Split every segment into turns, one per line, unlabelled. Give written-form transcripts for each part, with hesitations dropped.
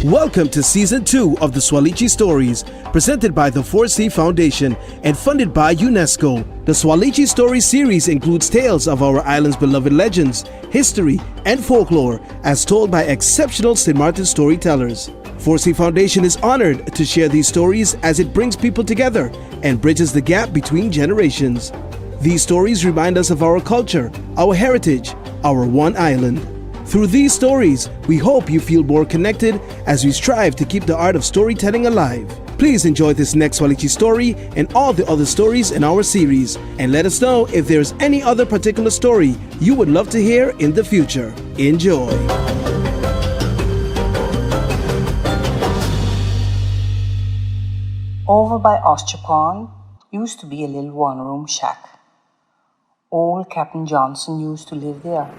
Welcome to Season 2 of the Soualichi Stories, presented by the Foresee Foundation and funded by UNESCO. The Soualichi Stories series includes tales of our island's beloved legends, history, and folklore, as told by exceptional Sint Maarten storytellers. Foresee Foundation is honored to share these stories as it brings people together and bridges the gap between generations. These stories remind us of our culture, our heritage, our one island. Through these stories, we hope you feel more connected as we strive to keep the art of storytelling alive. Please enjoy this next Soualichi story and all the other stories in our series, and let us know if there's any other particular story you would love to hear in the future. Enjoy!
Over by Osterspawn used to be a little one-room shack. Old Captain Johnson used to live there.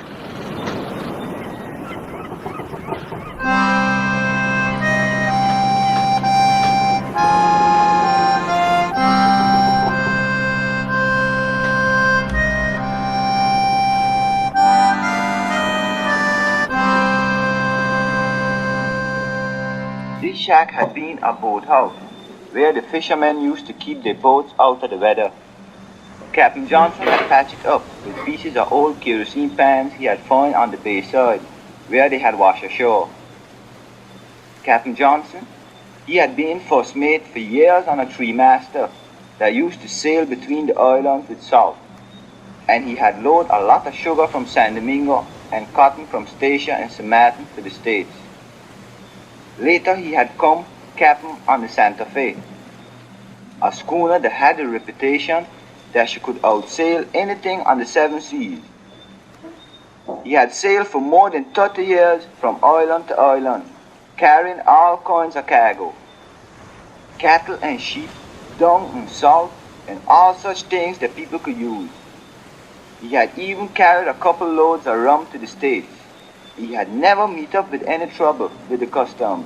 This shack had been a boathouse, where the fishermen used to keep their boats out of the weather. Captain Johnson had patched it up with pieces of old kerosene pans he had found on the bay side, where they had washed ashore. Captain Johnson, he had been first mate for years on a three-master that used to sail between the islands with salt, and he had loaded a lot of sugar from San Domingo and cotton from Statia and Sint Maarten to the States. Later he had come captain on the Santa Fe, a schooner that had a reputation that she could outsail anything on the seven seas. He had sailed for more than 30 years from island to island, carrying all kinds of cargo, cattle and sheep, dung and salt, and all such things that people could use. He had even carried a couple loads of rum to the States. He had never met up with any trouble with the customs,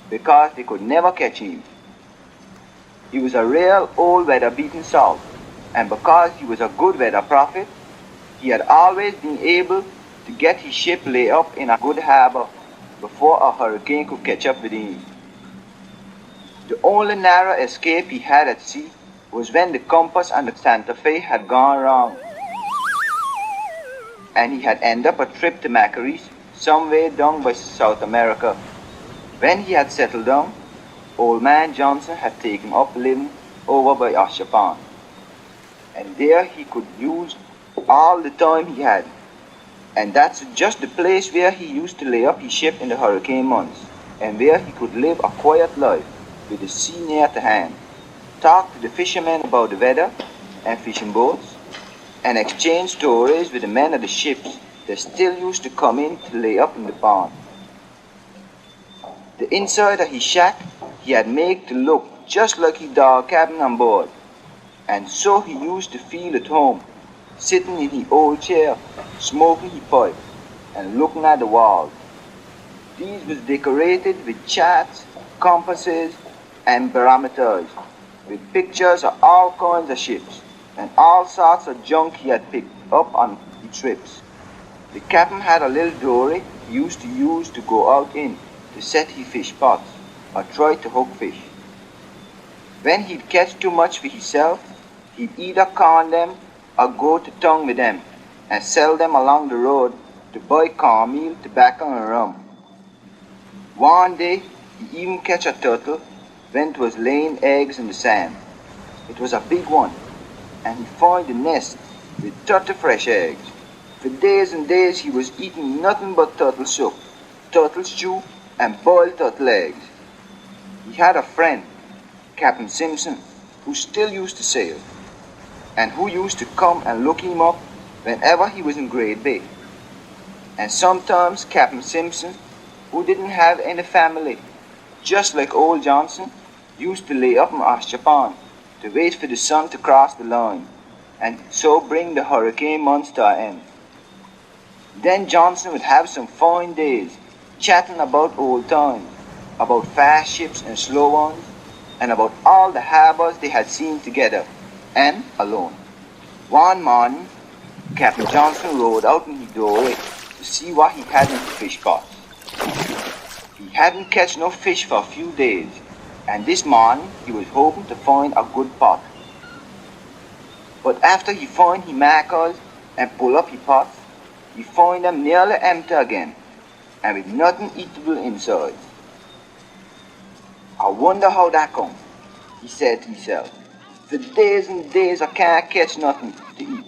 because they could never catch him. He was a real old weather-beaten salt, and because he was a good weather prophet, he had always been able to get his ship laid up in a good harbor before a hurricane could catch up with him. The only narrow escape he had at sea was when the compass on the Santa Fe had gone wrong, and he had ended up a trip to Macaris, somewhere down by South America. When he had settled down, old man Johnson had taken up living over by Osterspawn, and there he could use all the time he had, and that's just the place where he used to lay up his ship in the hurricane months, and where he could live a quiet life with the sea near to hand, talk to the fishermen about the weather and fishing boats, and exchange stories with the men of the ships that still used to come in to lay up in the pond. The inside of his shack he had made to look just like his dog cabin on board, and so he used to feel at home, sitting in his old chair, smoking his pipe, and looking at the walls. These was decorated with charts, compasses, and barometers, with pictures of all kinds of ships, and all sorts of junk he had picked up on his trips. The captain had a little dory he used to use to go out in to set his fish pots, or try to hook fish. When he'd catch too much for himself, he'd either con them or go to town with them and sell them along the road to buy cornmeal, tobacco, and rum. One day, he even catch a turtle when it was laying eggs in the sand. It was a big one, and he found a nest with 30 fresh eggs. For days and days he was eating nothing but turtle soup, turtle stew, and boiled turtle eggs. He had a friend, Captain Simpson, who still used to sail, and who used to come and look him up whenever he was in Great Bay. And sometimes Captain Simpson, who didn't have any family, just like old Johnson, used to lay up in Osterspawn to wait for the sun to cross the line, and so bring the hurricane months to an end. Then Johnson would have some fine days, chatting about old times, about fast ships and slow ones, and about all the harbors they had seen together, and alone. One morning, Captain Johnson rowed out in his doorway to see what he had in the fish pots. He hadn't catch no fish for a few days, and this morning he was hoping to find a good pot. But after he find his mackerels and pull up his pots, he find them nearly empty again, and with nothing eatable inside. I wonder how that comes, he said to himself. For days and days I can't catch nothing to eat,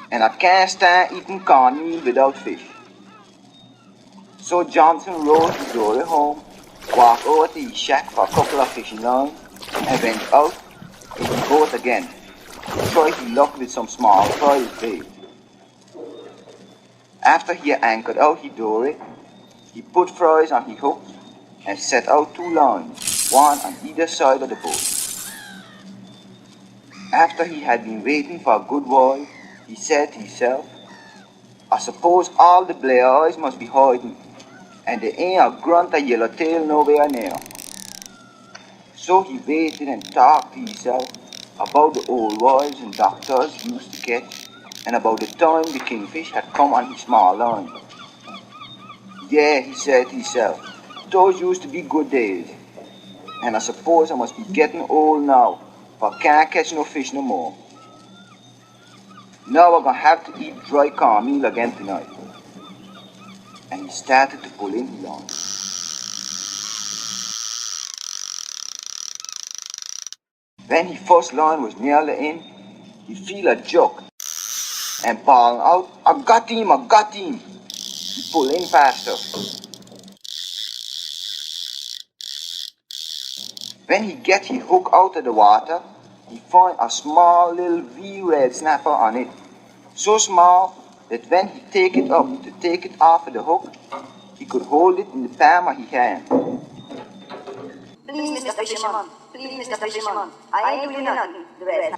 and I can't stand eating cornmeal without fish. So Johnson rowed his dory home, walked over to his shack for a couple of fishing lines, and went out in the boat again to try his luck with some small prize bait. After he had anchored out his dory, he put fries on his hooks and set out 2 lines, one on either side of the boat. After he had been waiting for a good while, he said to himself, I suppose all the Blair eyes must be hiding, and there ain't a grunt of yellowtail nowhere near. So he waited and talked to himself about the old wives and doctors used to catch, and about the time the kingfish had come on his small line. Yeah, he said to himself, those used to be good days, and I suppose I must be getting old now, for I can't catch no fish no more. Now I'm gonna have to eat dry cornmeal again tonight. And he started to pull in the line. When his first line was nearly in, he feel a jerk and bawling out, I got him, I got him. He pulled in faster. When he get his hook out of the water, he find a small little wee red snapper on it. So small that when he take it up to take it off of the hook, he could hold it in the palm of his hand.
Please, Mr. Fisherman. Please, Mr. Fisherman. I ain't doing nothing,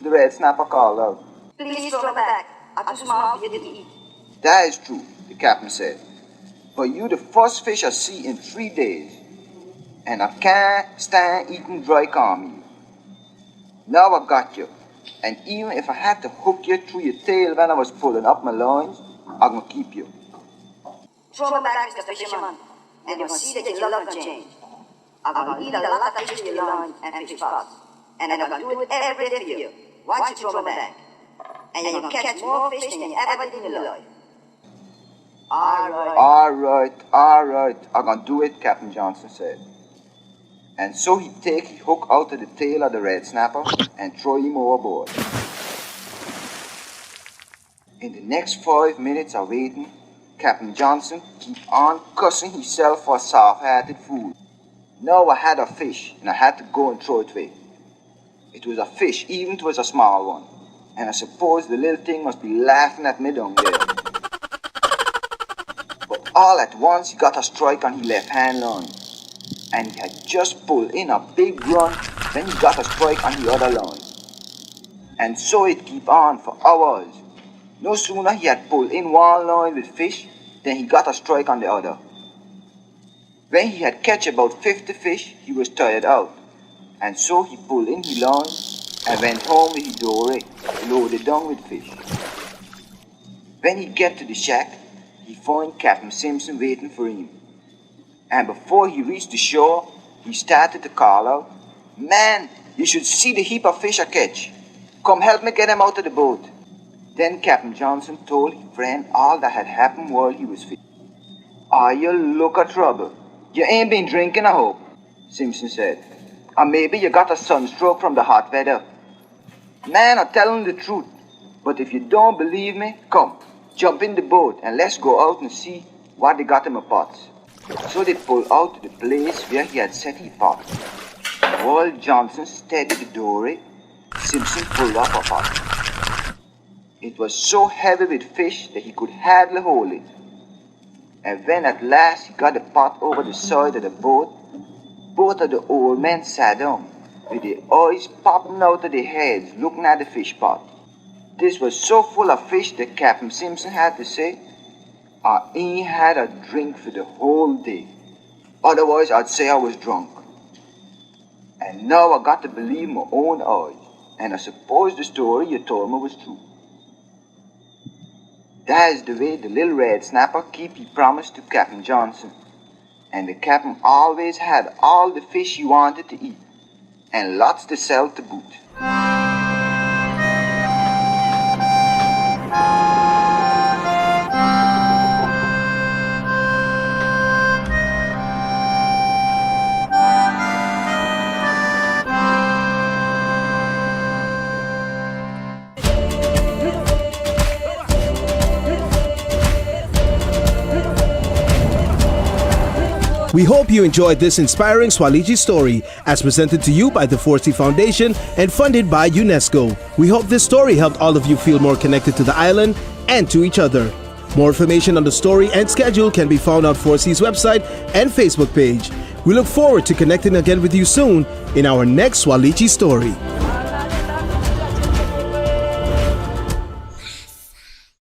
The red snapper called out.
Please throw me back. I'm too small for you to eat.
That is true, the captain said. But you the first fish I see in 3 days, and I can't stand eating dry cornmeal. Now I got you, and even if I had to hook you through your tail when I was pulling up my lines, I'm gonna keep you.
Throw me back, Mr. Fisherman, and you'll see that your luck will change. I'm gonna eat a lot of fish in your line and fish pots, and I'm gonna do it every day for you. Once you throw me back, and you're gonna catch more fish than you ever did in your life.
All right, I'm gonna do it, Captain Johnson said. And so he take his hook out of the tail of the red snapper and throw him overboard. In the next 5 minutes of waiting, Captain Johnson keep on cussing himself for a soft-hearted fool. Now I had a fish, and I had to go and throw it away. It was a fish, even if it was a small one, and I suppose the little thing must be laughing at me down there. But all at once he got a strike on his left-hand line, and he had just pulled in a big run when he got a strike on the other line. And so it keep on for hours. No sooner he had pulled in one line with fish, than he got a strike on the other. When he had catch about 50 fish, he was tired out, and so he pulled in his line and went home with his dory, loaded down with fish. When he get to the shack, he found Captain Simpson waiting for him. And before he reached the shore, he started to call out, Man, you should see the heap of fish I catch. Come help me get them out of the boat. Then Captain Johnson told his friend all that had happened while he was fishing. Are you look at trouble? You ain't been drinking, I hope, Simpson said. Or maybe you got a sunstroke from the hot weather. Man, I'm telling the truth. But if you don't believe me, come, jump in the boat and let's go out and see what they got in my pots. So they pulled out to the place where he had set his pot. While Johnson steadied the dory, Simpson pulled up a pot. It was so heavy with fish that he could hardly hold it. And when at last he got the pot over the side of the boat, both of the old men sat down, with their eyes popping out of their heads looking at the fish pot. This was so full of fish that Captain Simpson had to say, I ain't had a drink for the whole day. Otherwise I'd say I was drunk. And now I got to believe my own eyes, and I suppose the story you told me was true. That is the way the little red snapper keep his promise to Captain Johnson. and the captain always had all the fish he wanted to eat, and lots to sell to boot.
We hope you enjoyed this inspiring Soualichi story as presented to you by the Foresee Foundation and funded by UNESCO. We hope this story helped all of you feel more connected to the island and to each other. More information on the story and schedule can be found on Foresee's website and Facebook page. We look forward to connecting again with you soon in our next Soualichi story.